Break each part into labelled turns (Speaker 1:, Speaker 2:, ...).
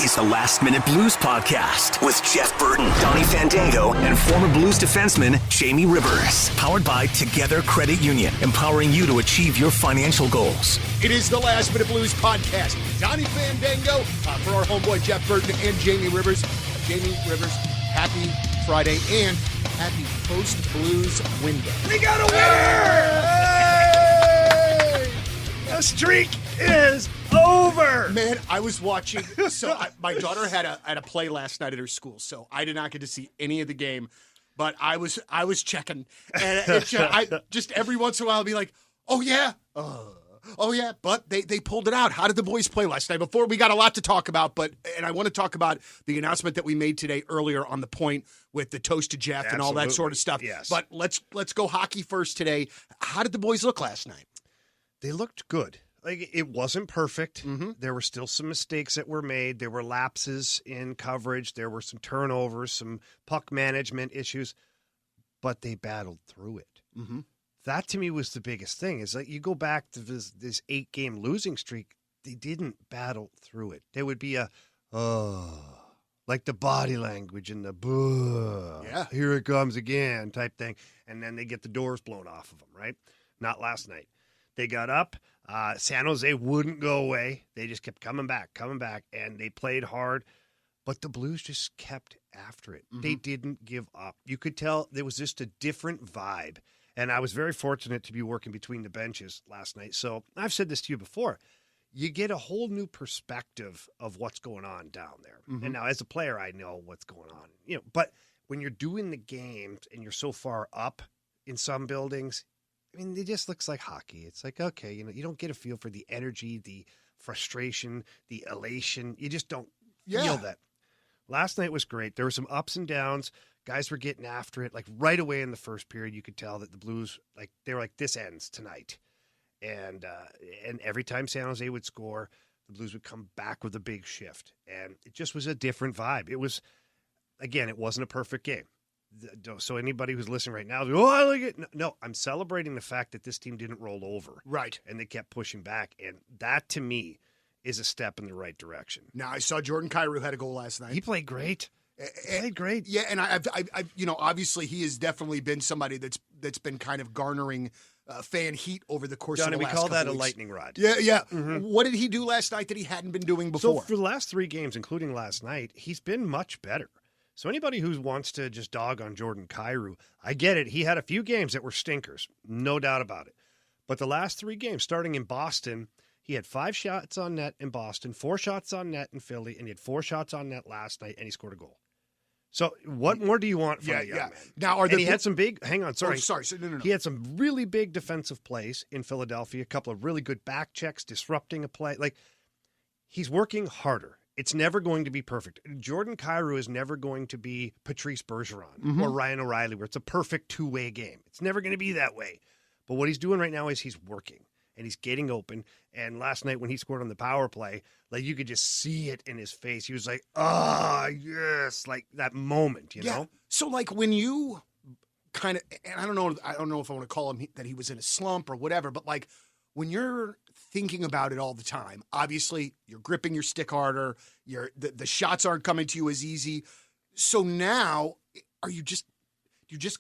Speaker 1: is the Last Minute Blues Podcast with Jeff Burton, Donnie Fandango, and former Blues defenseman Jamie Rivers. Powered by Together Credit Union, empowering you to achieve your financial goals.
Speaker 2: It is the Last Minute Blues Podcast. Donnie Fandango for our homeboy Jeff Burton and Jamie Rivers. Jamie Rivers, happy Friday and happy post-Blues window.
Speaker 3: We got a winner! Hey! The streak is over.
Speaker 2: Man, I was watching. So my daughter had a play last night at her school, so I did not get to see any of the game. But I was checking, and I just every once in a while I'll be like, oh yeah. Oh, yeah, but they pulled it out. How did the boys play last night? Before, we got a lot to talk about, and I want to talk about the announcement that we made today earlier on the point with the toast to Jeff and all that sort of stuff.
Speaker 3: Yes.
Speaker 2: But let's go hockey first today. How did the boys look last night?
Speaker 3: They looked good. Like, it wasn't perfect.
Speaker 2: Mm-hmm.
Speaker 3: There were still some mistakes that were made. There were lapses in coverage. There were some turnovers, some puck management issues, but they battled through it.
Speaker 2: Mm-hmm.
Speaker 3: That, to me, was the biggest thing. Is like you go back to this 8-game losing streak, they didn't battle through it. There would be like the body language and the
Speaker 2: yeah,
Speaker 3: here it comes again type thing. And then they get the doors blown off of them, right? Not last night. They got up. San Jose wouldn't go away. They just kept coming back, and they played hard. But the Blues just kept after it.
Speaker 2: Mm-hmm.
Speaker 3: They didn't give up. You could tell there was just a different vibe. And I was very fortunate to be working between the benches last night. So I've said this to you before. You get a whole new perspective of what's going on down there.
Speaker 2: Mm-hmm.
Speaker 3: And now as a player, I know what's going on. But when you're doing the games and you're so far up in some buildings, I mean, it just looks like hockey. It's like, okay, you don't get a feel for the energy, the frustration, the elation. You just don't feel that. Last night was great. There were some ups and downs. Guys were getting after it. Like right away in the first period, you could tell that the Blues, they were like, this ends tonight. And every time San Jose would score, the Blues would come back with a big shift. And it just was a different vibe. It was, again, it wasn't a perfect game. So anybody who's listening right now, I like it. No, I'm celebrating the fact that this team didn't roll over.
Speaker 2: Right.
Speaker 3: And they kept pushing back. And that, to me, is a step in the right direction.
Speaker 2: Now, I saw Jordan Kyrou had a goal last night.
Speaker 3: He played great. Played great.
Speaker 2: Yeah, and I obviously he has definitely been somebody that's been kind of garnering fan heat over the course of the last couple
Speaker 3: we call that
Speaker 2: weeks.
Speaker 3: A lightning rod.
Speaker 2: Yeah.
Speaker 3: Mm-hmm.
Speaker 2: What did he do last night that he hadn't been doing before?
Speaker 3: So for the last 3 games, including last night, he's been much better. So anybody who wants to just dog on Jordan Kyrou, I get it. He had a few games that were stinkers, no doubt about it. But the last 3 games, starting in Boston, he had 5 shots on net in Boston, 4 shots on net in Philly, and he had 4 shots on net last night, and he scored a goal. So what more do you want from the young man?
Speaker 2: Now,
Speaker 3: he had some big – hang on, sorry.
Speaker 2: Oh, sorry. No.
Speaker 3: He had some really big defensive plays in Philadelphia, a couple of really good back checks, disrupting a play. Like, he's working harder. It's never going to be perfect. Jordan Kyrou is never going to be Patrice Bergeron or Ryan O'Reilly, where it's a perfect two-way game. It's never going to be that way. But what he's doing right now is he's working. And he's getting open. And last night when he scored on the power play, like you could just see it in his face. He was like, yes, like that moment, you know?
Speaker 2: So like when you kind of, and I don't know if I want to call him that he was in a slump or whatever, but like when you're thinking about it all the time, obviously you're gripping your stick harder, the shots aren't coming to you as easy. So now you just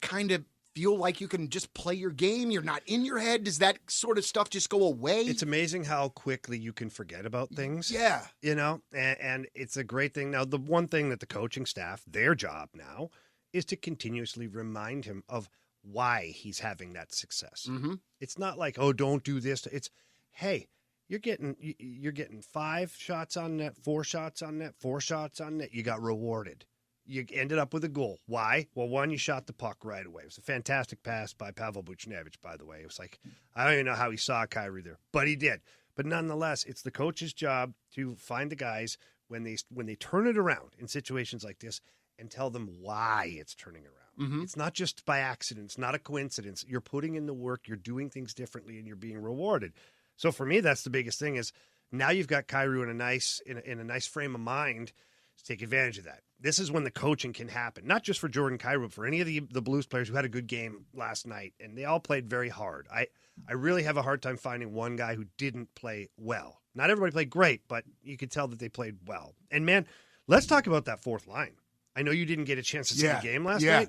Speaker 2: kind of feel like you can just play your game? You're not in your head? Does that sort of stuff just go away?
Speaker 3: It's amazing how quickly you can forget about things.
Speaker 2: Yeah.
Speaker 3: And it's a great thing. Now, the one thing that the coaching staff, their job now, is to continuously remind him of why he's having that success.
Speaker 2: Mm-hmm.
Speaker 3: It's not like, don't do this. It's, hey, you're getting 5 shots on net, 4 shots on net, 4 shots on net. You got rewarded. You ended up with a goal. Why? Well, one, you shot the puck right away. It was a fantastic pass by Pavel Buchnevich, by the way. It was like, I don't even know how he saw Kyrou there, but he did. But nonetheless, it's the coach's job to find the guys when they turn it around in situations like this and tell them why it's turning around.
Speaker 2: Mm-hmm.
Speaker 3: It's not just by accident. It's not a coincidence. You're putting in the work. You're doing things differently, and you're being rewarded. So for me, that's the biggest thing is now you've got Kyrou in a nice frame of mind to take advantage of that. This is when the coaching can happen, not just for Jordan Kyrou, but for any of the Blues players who had a good game last night, and they all played very hard. I really have a hard time finding one guy who didn't play well. Not everybody played great, but you could tell that they played well. And, man, let's talk about that fourth line. I know you didn't get a chance to see the game last night.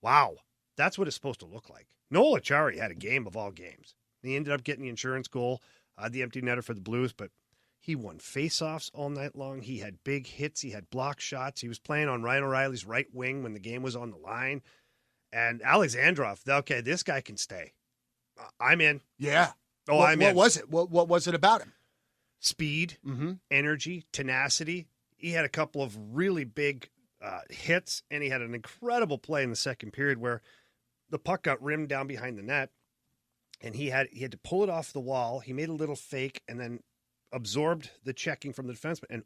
Speaker 3: Wow. That's what it's supposed to look like. Noel Acciari had a game of all games. He ended up getting the insurance goal, the empty netter for the Blues, but he won faceoffs all night long. He had big hits. He had block shots. He was playing on Ryan O'Reilly's right wing when the game was on the line. And Alexandrov, okay, this guy can stay. I'm in.
Speaker 2: Yeah.
Speaker 3: Oh, I'm in.
Speaker 2: What was it? What was it about him?
Speaker 3: Speed, energy, tenacity. He had a couple of really big hits, and he had an incredible play in the second period where the puck got rimmed down behind the net, and he had to pull it off the wall. He made a little fake and then absorbed the checking from the defenseman and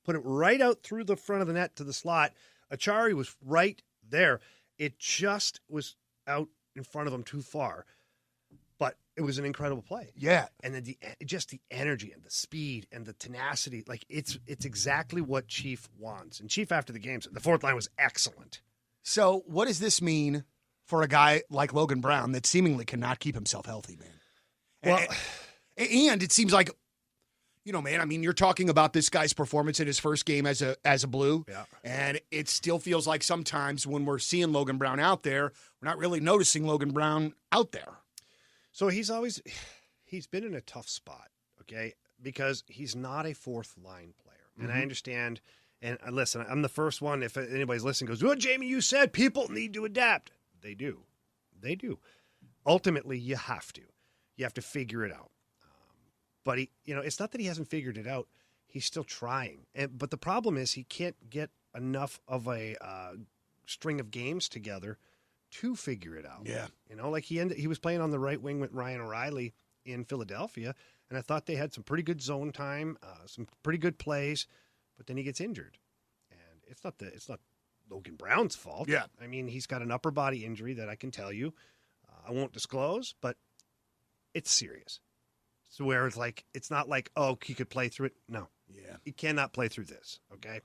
Speaker 3: put it right out through the front of the net to the slot. Acciari was right there. It just was out in front of him too far. But it was an incredible play.
Speaker 2: Yeah.
Speaker 3: And then just the energy and the speed and the tenacity, like it's exactly what Chief wants. And Chief, after the game, said the fourth line was excellent.
Speaker 2: So what does this mean for a guy like Logan Brown that seemingly cannot keep himself healthy, man?
Speaker 3: Well,
Speaker 2: and it seems like, man, I mean, you're talking about this guy's performance in his first game as a Blue, and it still feels like sometimes when we're seeing Logan Brown out there, we're not really noticing Logan Brown out there.
Speaker 3: So he's been in a tough spot, okay, because he's not a fourth line player. And I understand, and listen, I'm the first one, if anybody's listening, goes, well, Jamie, you said people need to adapt. They do. They do. Ultimately, you have to. You have to figure it out. But it's not that he hasn't figured it out. He's still trying. But the problem is he can't get enough of a string of games together to figure it out.
Speaker 2: Yeah.
Speaker 3: Like he was playing on the right wing with Ryan O'Reilly in Philadelphia, and I thought they had some pretty good zone time, some pretty good plays, but then he gets injured. And it's not Logan Brown's fault.
Speaker 2: Yeah.
Speaker 3: I mean, he's got an upper body injury that I can tell you. I won't disclose, but it's serious. So where it's like, it's not like, oh, he could play through it. No.
Speaker 2: Yeah.
Speaker 3: He cannot play through this, okay?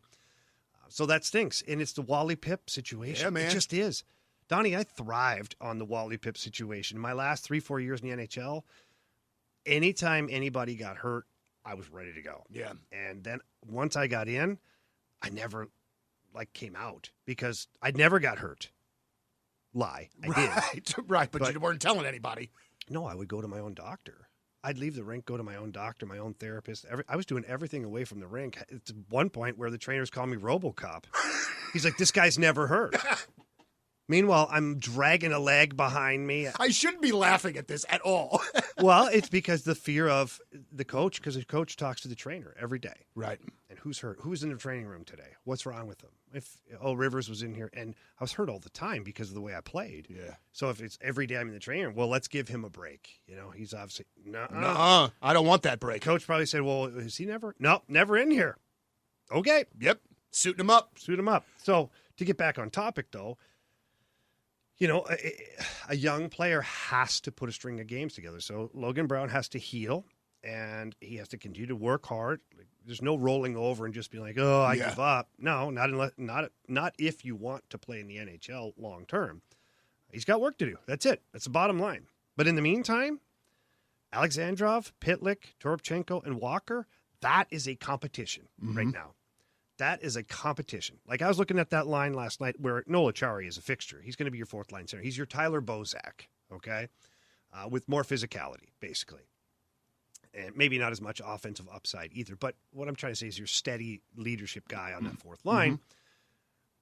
Speaker 3: So that stinks. And it's the Wally Pipp situation.
Speaker 2: Yeah, man.
Speaker 3: It just is. Donnie, I thrived on the Wally Pipp situation. My last 3-4 years in the NHL, anytime anybody got hurt, I was ready to go.
Speaker 2: Yeah.
Speaker 3: And then once I got in, I never came out because I never got hurt. Lie. I did.
Speaker 2: Right, but you weren't telling anybody.
Speaker 3: No, I would go to my own doctor. I'd leave the rink, go to my own doctor, my own therapist. I was doing everything away from the rink. It's one point where the trainers called me RoboCop. He's like, this guy's never hurt. Meanwhile, I'm dragging a leg behind me.
Speaker 2: I shouldn't be laughing at this at all.
Speaker 3: Well, it's because the fear of the coach, because the coach talks to the trainer every day.
Speaker 2: Right.
Speaker 3: And who's hurt? Who's in the training room today? What's wrong with them? Rivers was in here, and I was hurt all the time because of the way I played.
Speaker 2: Yeah.
Speaker 3: So if it's every day I'm in the training room, well, let's give him a break. He's obviously,
Speaker 2: I don't want that break.
Speaker 3: Coach probably said, well, is he never? No, never in here. Okay.
Speaker 2: Yep. Suiting him up.
Speaker 3: So to get back on topic, though, a young player has to put a string of games together. So Logan Brown has to heal, and he has to continue to work hard. There's no rolling over and just being like, oh, I give up. No, not if you want to play in the NHL long term. He's got work to do. That's it. That's the bottom line. But in the meantime, Alexandrov, Pitlick, Toropchenko, and Walker, that is a competition right now. That is a competition. Like I was looking at that line last night where Noel Acciari is a fixture. He's going to be your fourth line center. He's your Tyler Bozak, okay, with more physicality, basically. And maybe not as much offensive upside either. But what I'm trying to say is your steady leadership guy on that fourth line.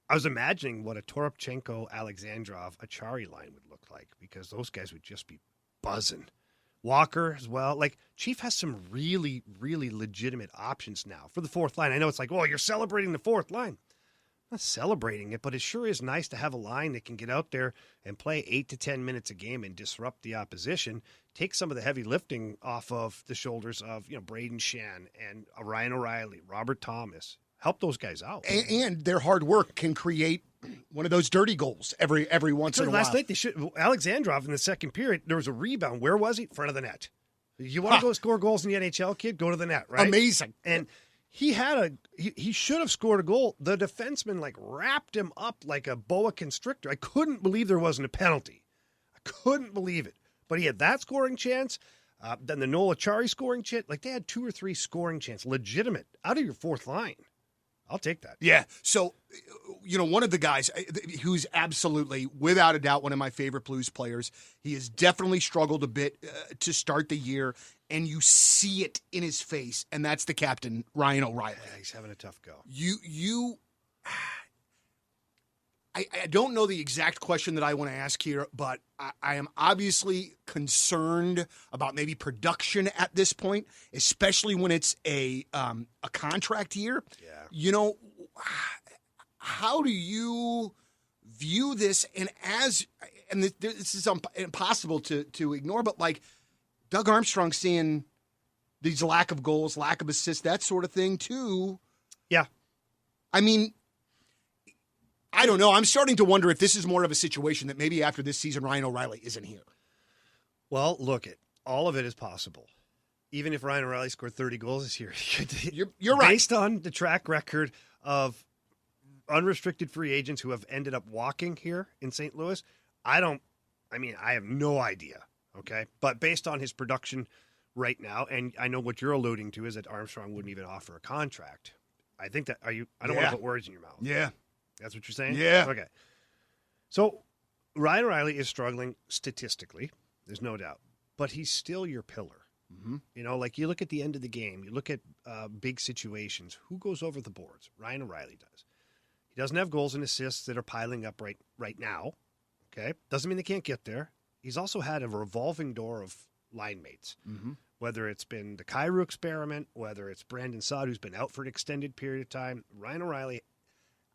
Speaker 3: I was imagining what a Toropchenko, Alexandrov, Acciari line would look like because those guys would just be buzzing. Walker as well. Like, Chief has some really, really legitimate options now for the fourth line. I know it's like, well, you're celebrating the fourth line. I'm not celebrating it, but it sure is nice to have a line that can get out there and play 8 to 10 minutes a game and disrupt the opposition, take some of the heavy lifting off of the shoulders of, Braden Shen and Ryan O'Reilly, Robert Thomas. Help those guys out.
Speaker 2: And their hard work can create one of those dirty goals every once in a while.
Speaker 3: Last night, Alexandrov in the second period, there was a rebound. Where was he? Front of the net. You want to go score goals in the NHL, kid? Go to the net, right?
Speaker 2: Amazing.
Speaker 3: And he should have scored a goal. The defenseman wrapped him up like a boa constrictor. I couldn't believe there wasn't a penalty. I couldn't believe it. But he had that scoring chance. Then the Noel Achari scoring chance, like they had 2 or 3 scoring chances, legitimate, out of your fourth line. I'll take that.
Speaker 2: Yeah. So, one of the guys who's absolutely, without a doubt, one of my favorite Blues players, he has definitely struggled a bit to start the year, and you see it in his face, and that's the captain, Ryan O'Reilly.
Speaker 3: Yeah, he's having a tough go.
Speaker 2: I don't know the exact question that I want to ask here, but I am obviously concerned about maybe production at this point, especially when it's a contract year.
Speaker 3: Yeah.
Speaker 2: How do you view this? And this is impossible to ignore, but like Doug Armstrong seeing these lack of goals, lack of assists, that sort of thing too.
Speaker 3: Yeah.
Speaker 2: I mean, I don't know. I'm starting to wonder if this is more of a situation that maybe after this season, Ryan O'Reilly isn't here.
Speaker 3: Well, look, all of it is possible. Even if Ryan O'Reilly scored 30 goals this year.
Speaker 2: You're right.
Speaker 3: Based on the track record of unrestricted free agents who have ended up walking here in St. Louis, I have no idea, okay? But based on his production right now, and I know what you're alluding to is that Armstrong wouldn't even offer a contract. I think that, I don't want to put words in your mouth.
Speaker 2: Yeah.
Speaker 3: That's what you're saying?
Speaker 2: Yeah.
Speaker 3: Okay. So Ryan O'Reilly is struggling statistically, there's no doubt, but he's still your pillar.
Speaker 2: Mm-hmm.
Speaker 3: Like you look at the end of the game, you look at big situations. Who goes over the boards? Ryan O'Reilly does. He doesn't have goals and assists that are piling up right now. Okay. Doesn't mean they can't get there. He's also had a revolving door of line mates, whether it's been the Kyrou experiment, whether it's Brandon Saad, who's been out for an extended period of time. Ryan O'Reilly,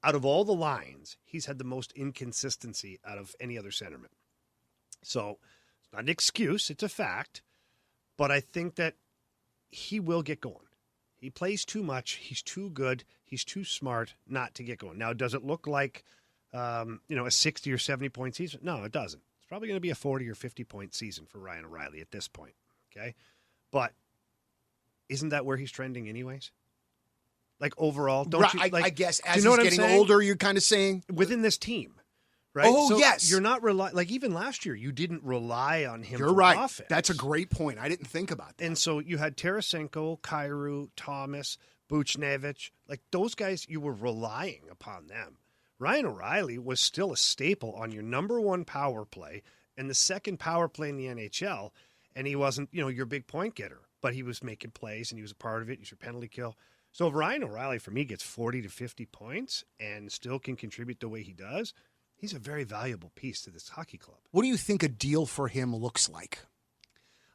Speaker 3: out of all the lines, he's had the most inconsistency out of any other centerman. So it's not an excuse. It's a fact. But I think that he will get going. He plays too much. He's too good. He's too smart not to get going. Now, does it look like, a 60 or 70 point season? No, it doesn't. It's probably going to be a 40 or 50 point season for Ryan O'Reilly at this point. Okay. But isn't that where he's trending anyways? Like overall, don't you? Like,
Speaker 2: I guess as
Speaker 3: you know
Speaker 2: he's getting older, you're kind of saying
Speaker 3: within this team. Right?
Speaker 2: Oh, yes.
Speaker 3: You're not like even last year, you didn't rely on him.
Speaker 2: You're
Speaker 3: for
Speaker 2: right.
Speaker 3: Offense.
Speaker 2: That's a great point. I didn't think about that.
Speaker 3: And so you had Tarasenko, Kyrou, Thomas, Buchnevich. Like those guys, you were relying upon them. Ryan O'Reilly was still a staple on your number one power play and the second power play in the NHL. And he wasn't, your big point getter, but he was making plays and he was a part of it. He's your penalty kill. So if Ryan O'Reilly, for me, gets 40 to 50 points and still can contribute the way he does, he's a very valuable piece to this hockey club.
Speaker 2: What do you think a deal for him looks like?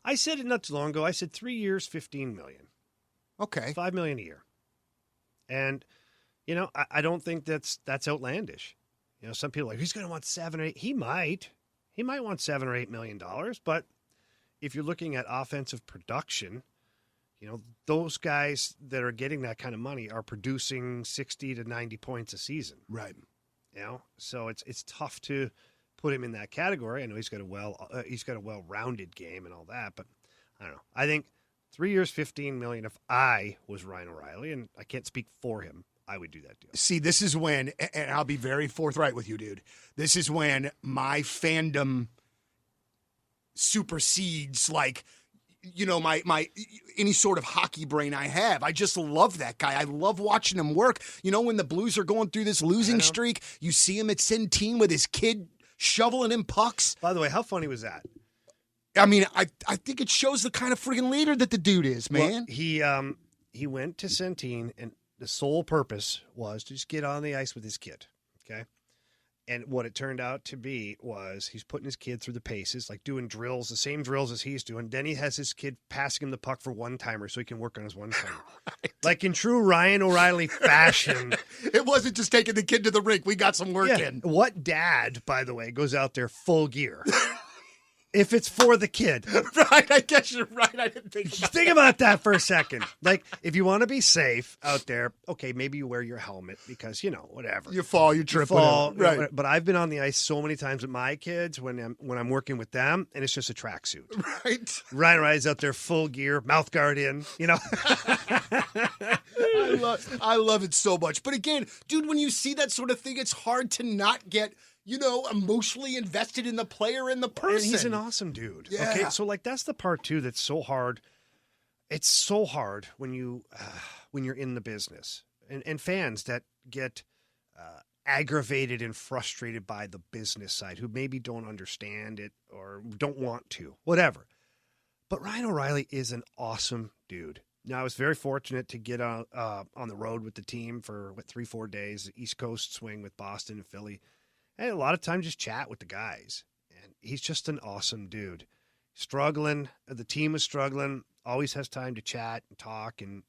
Speaker 3: I said it not too long ago. I said 3 years, $15 million.
Speaker 2: Okay.
Speaker 3: $5 million a year. And, I don't think that's outlandish. Some people are like, he's going to want 7 or 8. He might want $7 or $8 million. But if you're looking at offensive production, those guys that are getting that kind of money are producing 60 to 90 points a season.
Speaker 2: Right.
Speaker 3: So it's tough to put him in that category. I know he's got a well-rounded game and all that, but I don't know. I think 3 years, $15 million. If I was Ryan O'Reilly, and I can't speak for him, I would do that deal.
Speaker 2: See, this is when, and I'll be very forthright with you, dude. This is when my fandom supersedes my any sort of hockey brain I have. I just love that guy. I love watching him work. When the Blues are going through this losing streak, you see him at Centene with his kid shoveling in pucks.
Speaker 3: By the way, how funny was that?
Speaker 2: I mean, I think it shows the kind of friggin' leader that the dude is, man.
Speaker 3: Well, he went to Centene, and the sole purpose was to just get on the ice with his kid, okay? And what it turned out to be was he's putting his kid through the paces, like doing drills, the same drills as he's doing. Then he has his kid passing him the puck for one-timer so he can work on his one-timer. Right. Like in true Ryan O'Reilly fashion.
Speaker 2: It wasn't just taking the kid to the rink. We got some work in.
Speaker 3: What dad, by the way, goes out there full gear? If it's for the kid.
Speaker 2: Right, I guess you're right. I didn't think
Speaker 3: about that for a second. Like, if you want to be safe out there, okay, maybe you wear your helmet because, whatever.
Speaker 2: You fall, you trip.
Speaker 3: Right. But I've been on the ice so many times with my kids when I'm working with them, and it's just a tracksuit.
Speaker 2: Right.
Speaker 3: Ryan O'Reilly's out there full gear, mouth guard in,
Speaker 2: I love it so much. But again, dude, when you see that sort of thing, it's hard to not get emotionally invested in the player and the person.
Speaker 3: And he's an awesome dude.
Speaker 2: Yeah.
Speaker 3: Okay, so like that's the part too that's so hard. It's so hard when you're in the business and fans that get aggravated and frustrated by the business side who maybe don't understand it or don't want to, whatever. But Ryan O'Reilly is an awesome dude. Now, I was very fortunate to get on the road with the team for 3-4 days, East Coast swing with Boston and Philly. And a lot of time just chat with the guys. And he's just an awesome dude. Struggling. The team is struggling. Always has time to chat and talk and,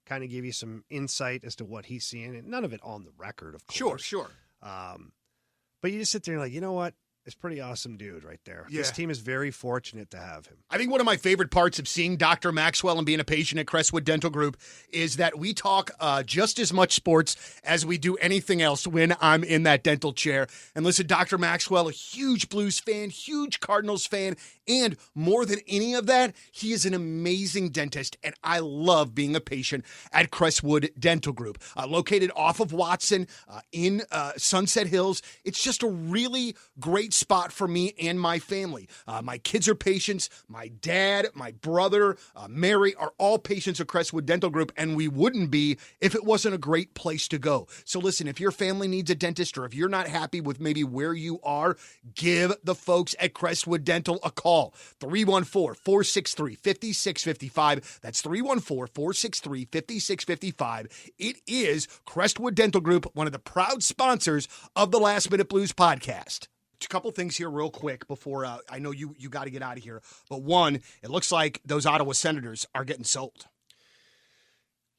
Speaker 3: kind of give you some insight as to what he's seeing. And none of it on the record, of course.
Speaker 2: Sure.
Speaker 3: But you just sit there and like, you know what? It's pretty awesome dude right there.
Speaker 2: Yeah.
Speaker 3: This team is very fortunate to have him.
Speaker 2: I think one of my favorite parts of seeing Dr. Maxwell and being a patient at Crestwood Dental Group is that we talk just as much sports as we do anything else when I'm in that dental chair. And listen, Dr. Maxwell, a huge Blues fan, huge Cardinals fan, and more than any of that, he is an amazing dentist, and I love being a patient at Crestwood Dental Group. Located off of Watson in Sunset Hills, it's just a really great spot for me and my family. My kids are patients. My dad, my brother, Mary are all patients of Crestwood Dental Group, and we wouldn't be if it wasn't a great place to go. So listen, if your family needs a dentist or if you're not happy with maybe where you are, give the folks at Crestwood Dental a call. 314-463-5655. That's 314-463-5655. It is Crestwood Dental Group, one of the proud sponsors of the Last Minute Blues podcast. A couple things here real quick before I know you got to get out of here. But one, it looks like those Ottawa Senators are getting sold.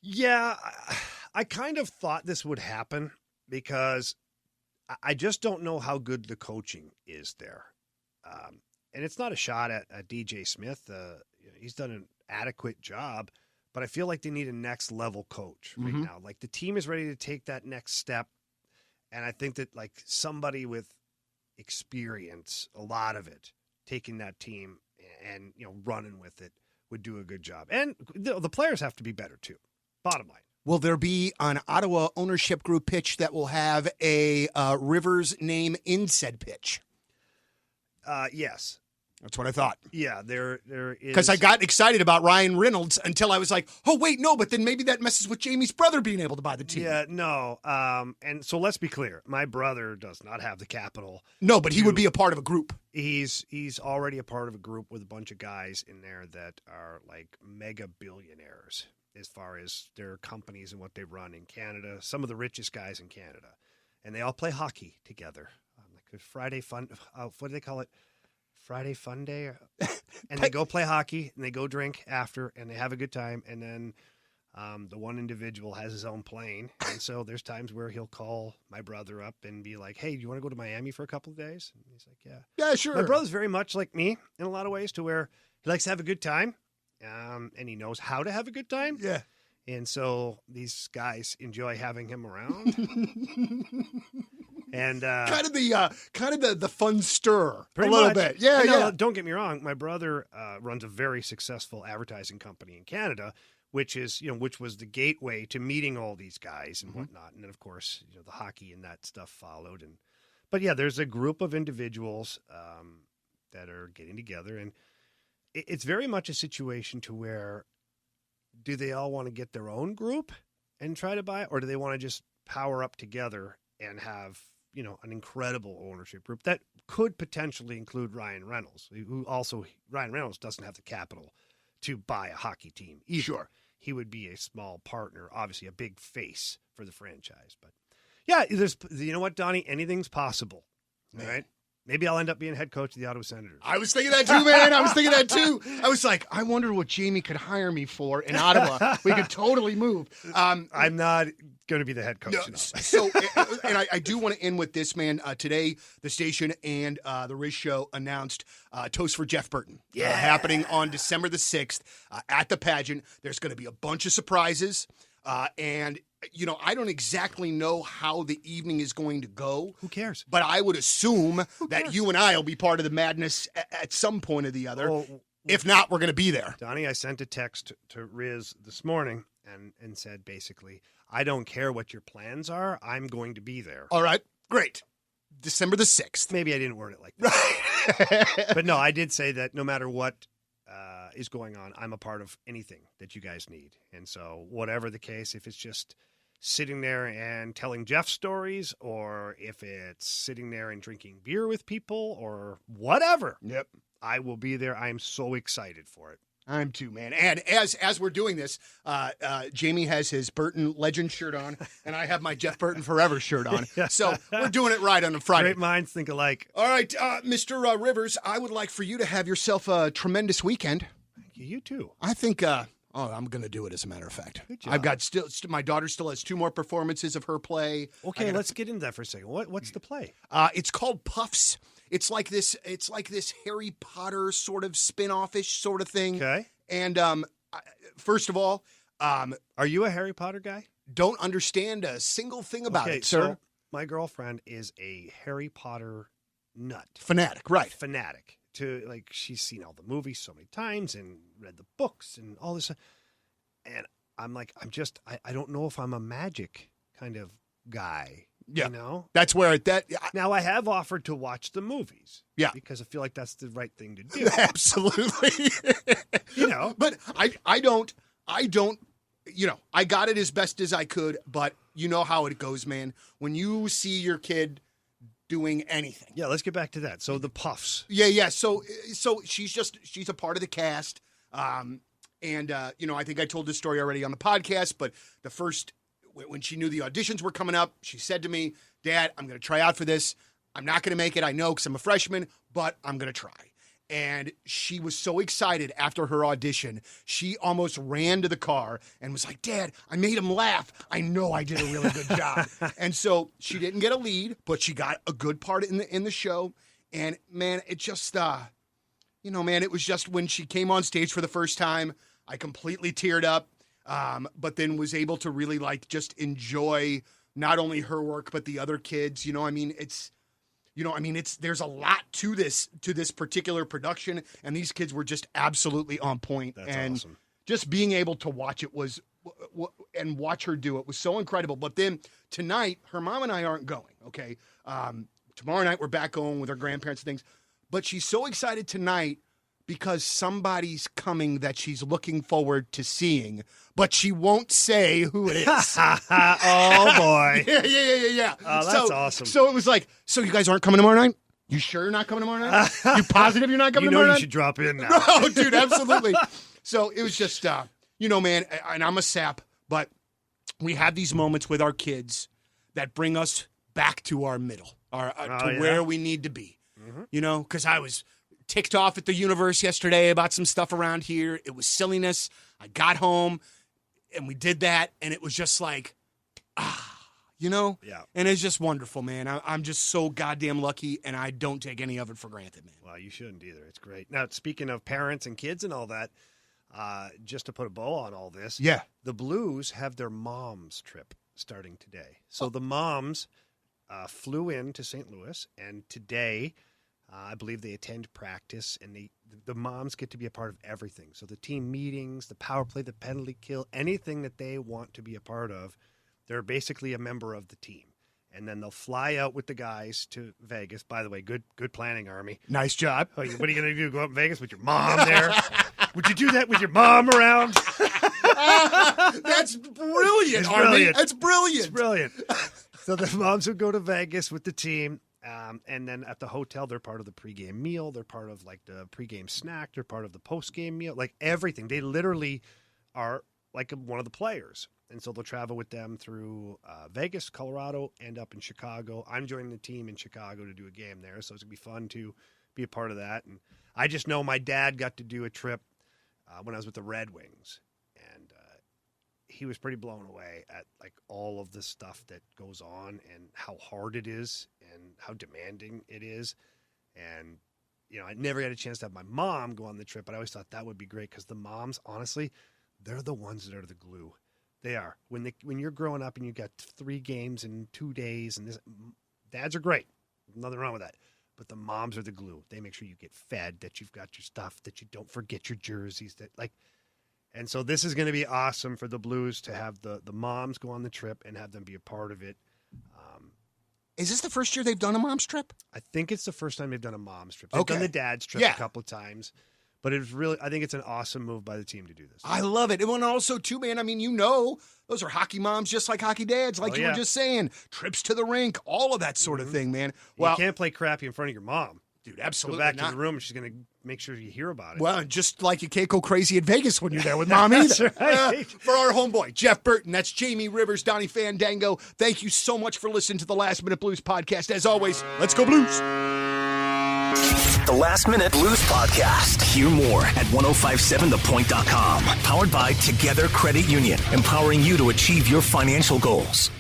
Speaker 3: Yeah, I kind of thought this would happen because I just don't know how good the coaching is there. And it's not a shot at DJ Smith. He's done an adequate job, but I feel like they need a next level coach right now. Like the team is ready to take that next step. And I think that like somebody with experience, a lot of it, taking that team and running with it would do a good job. And the players have to be better too. Bottom line.
Speaker 2: Will there be an Ottawa ownership group pitch that will have a Rivers name in said pitch?
Speaker 3: Yes.
Speaker 2: That's what I thought.
Speaker 3: Yeah, there is.
Speaker 2: Because I got excited about Ryan Reynolds until I was like, oh, wait, no, but then maybe that messes with Jamie's brother being able to buy the team.
Speaker 3: Yeah, no. And so let's be clear. My brother does not have the capital.
Speaker 2: No, but he would be a part of a group.
Speaker 3: He's already a part of a group with a bunch of guys in there that are like mega billionaires as far as their companies and what they run in Canada. Some of the richest guys in Canada. And they all play hockey together. Like a Friday fun. What do they call it? Friday fun day, and they go play hockey and they go drink after and they have a good time. And then the one individual has his own plane. And so there's times where he'll call my brother up and be like, hey, do you want to go to Miami for a couple of days? And he's like, yeah.
Speaker 2: Yeah, sure.
Speaker 3: My brother's very much like me in a lot of ways to where he likes to have a good time and he knows how to have a good time.
Speaker 2: Yeah.
Speaker 3: And so these guys enjoy having him around. And
Speaker 2: kind of the fun stir a
Speaker 3: little
Speaker 2: little bit. Yeah, yeah.
Speaker 3: Don't get me wrong. My brother runs a very successful advertising company in Canada, which was the gateway to meeting all these guys and whatnot. And then of course, the hockey and that stuff followed. But yeah, there's a group of individuals that are getting together, and it's very much a situation to where do they all want to get their own group and try to buy it, or do they want to just power up together and have an incredible ownership group that could potentially include Ryan Reynolds, Ryan Reynolds doesn't have the capital to buy a hockey team either.
Speaker 2: Sure.
Speaker 3: He would be a small partner, obviously a big face for the franchise. But yeah, you know what, Donnie? Anything's possible. All right. Maybe I'll end up being head coach of the Ottawa Senators.
Speaker 2: I was thinking that too, man. I was thinking that too. I was like, I wonder what Jamie could hire me for in Ottawa. We could totally move.
Speaker 3: I'm not going to be the head coach.
Speaker 2: No, so, and I do want to end with this, man. Today, the station and the Riz Show announced Toast for Jeff Burton. Happening on December the 6th at the pageant. There's going to be a bunch of surprises. And I don't exactly know how the evening is going to go.
Speaker 3: Who cares?
Speaker 2: But I would assume that you and I will be part of the madness at some point or the other. If not, we're going to be there.
Speaker 3: Donnie, I sent a text to Riz this morning and said basically, I don't care what your plans are. I'm going to be there.
Speaker 2: All right. Great. December the 6th.
Speaker 3: Maybe I didn't word it like that. But no, I did say that no matter what is going on, I'm a part of anything that you guys need. And so whatever the case, if it's just sitting there and telling Jeff stories, or if it's sitting there and drinking beer with people or whatever,
Speaker 2: Yep.
Speaker 3: I will be there. I am so excited for it.
Speaker 2: I'm too, man. And as we're doing this, Jamie has his Burton Legend shirt on, and I have my Jeff Burton Forever shirt on. So we're doing it right on a Friday.
Speaker 3: Great minds think alike.
Speaker 2: All right, Mr. Rivers, I would like for you to have yourself a tremendous weekend.
Speaker 3: You too.
Speaker 2: I think, I'm going to do it, as a matter of fact.
Speaker 3: Good job.
Speaker 2: I've got my daughter still has 2 more performances of her play.
Speaker 3: Okay, let's get into that for a second. What's the play?
Speaker 2: It's called Puffs. It's like this Harry Potter sort of spin-off-ish sort of thing.
Speaker 3: Okay.
Speaker 2: And first of all,
Speaker 3: Are you a Harry Potter guy?
Speaker 2: don't understand a single thing about it, sir.
Speaker 3: So my girlfriend is a Harry Potter nut.
Speaker 2: Fanatic, right.
Speaker 3: Fanatic. She's seen all the movies so many times and read the books and all this. And I'm like, I don't know if I'm a magic kind of guy.
Speaker 2: Yeah.
Speaker 3: You know?
Speaker 2: That's where
Speaker 3: Now, I have offered to watch the movies.
Speaker 2: Yeah.
Speaker 3: Because I feel like that's the right thing to do.
Speaker 2: Absolutely. But I don't, I got it as best as I could, but you know how it goes, man. When you see your kid doing anything.
Speaker 3: Yeah, let's get back to that. So the Puffs.
Speaker 2: Yeah. So she's a part of the cast. I think I told this story already on the podcast, but when she knew the auditions were coming up, she said to me, Dad, I'm going to try out for this. I'm not going to make it, I know, because I'm a freshman, but I'm going to try. And she was so excited after her audition, she almost ran to the car and was like, Dad, I made him laugh. I know I did a really good job. And so she didn't get a lead, but she got a good part in the show. And, man, it just, it was just when she came on stage for the first time, I completely teared up. But then was able to really just enjoy not only her work, but the other kids. There's a lot to this particular production, and these kids were just absolutely on point.
Speaker 3: That's awesome.
Speaker 2: Just being able to watch it and watch her do it was so incredible. But then tonight, her mom and I aren't going. Okay. Tomorrow night we're back going with her grandparents and things, but she's so excited tonight because somebody's coming that she's looking forward to seeing, but she won't say who it is.
Speaker 3: Oh, boy.
Speaker 2: Yeah.
Speaker 3: Oh, that's awesome.
Speaker 2: So it was like, so you guys aren't coming tomorrow night? You sure you're not coming tomorrow night? You positive you're not coming tomorrow night?
Speaker 3: You should drop in now.
Speaker 2: Oh, dude, absolutely. So it was just, man, and I'm a sap, but we have these moments with our kids that bring us back to our middle, where we need to be. Mm-hmm. Because I was ticked off at the universe yesterday about some stuff around here. It was silliness. I got home and we did that, and it was just like, Yeah. And it's just wonderful, man. I'm just so goddamn lucky, and I don't take any of it for granted, man.
Speaker 3: Well, you shouldn't either. It's great. Now, speaking of parents and kids and all that, just to put a bow on all this,
Speaker 2: yeah,
Speaker 3: the Blues have their mom's trip starting today. So the moms flew in to St. Louis, and today I believe they attend practice, and the moms get to be a part of everything. So the team meetings, the power play, the penalty kill, anything that they want to be a part of, they're basically a member of the team. And then they'll fly out with the guys to Vegas. By the way, good planning, Army.
Speaker 2: Nice job.
Speaker 3: What are you going to do? Go out in Vegas with your mom there? Would you do that with your mom around?
Speaker 2: That's brilliant,
Speaker 3: It's
Speaker 2: Army.
Speaker 3: brilliant.
Speaker 2: That's brilliant.
Speaker 3: It's brilliant. So the moms would go to Vegas with the team. And then at the hotel, they're part of the pregame meal. They're part of the pregame snack. They're part of the postgame meal, everything. They literally are one of the players. And so they'll travel with them through Vegas, Colorado, end up in Chicago. I'm joining the team in Chicago to do a game there. So it's going to be fun to be a part of that. And I just know my dad got to do a trip when I was with the Red Wings. And he was pretty blown away at all of the stuff that goes on and how hard it is and how demanding it is. And, I never got a chance to have my mom go on the trip, but I always thought that would be great because the moms, honestly, they're the ones that are the glue. They are. When you're growing up and you got 3 games in 2 days and this, dads are great. Nothing wrong with that. But the moms are the glue. They make sure you get fed, that you've got your stuff, that you don't forget your jerseys, and so this is going to be awesome for the Blues to have the moms go on the trip and have them be a part of it.
Speaker 2: Is this the first year they've done a mom's trip?
Speaker 3: I think it's the first time they've done a mom's trip. They've done the dad's trip
Speaker 2: Yeah.
Speaker 3: a couple of times. But it's really, I think it's an awesome move by the team to do this.
Speaker 2: I love it. And also, too, man, I mean, those are hockey moms just like hockey dads, like you were just saying. Trips to the rink, all of that sort of thing, man. Well,
Speaker 3: you can't play crappy in front of your mom.
Speaker 2: Dude, absolutely
Speaker 3: Go back
Speaker 2: not.
Speaker 3: to the room and she's going to make sure you hear about it.
Speaker 2: Well, just like you can't go crazy in Vegas when you're there with mom either.
Speaker 3: That's right.
Speaker 2: For our homeboy, Jeff Burton, that's Jamie Rivers, Donnie Fandango. Thank you so much for listening to the Last Minute Blues podcast. As always, let's go Blues.
Speaker 1: The Last Minute Blues Podcast. Hear more at 1057thepoint.com. Powered by Together Credit Union, empowering you to achieve your financial goals.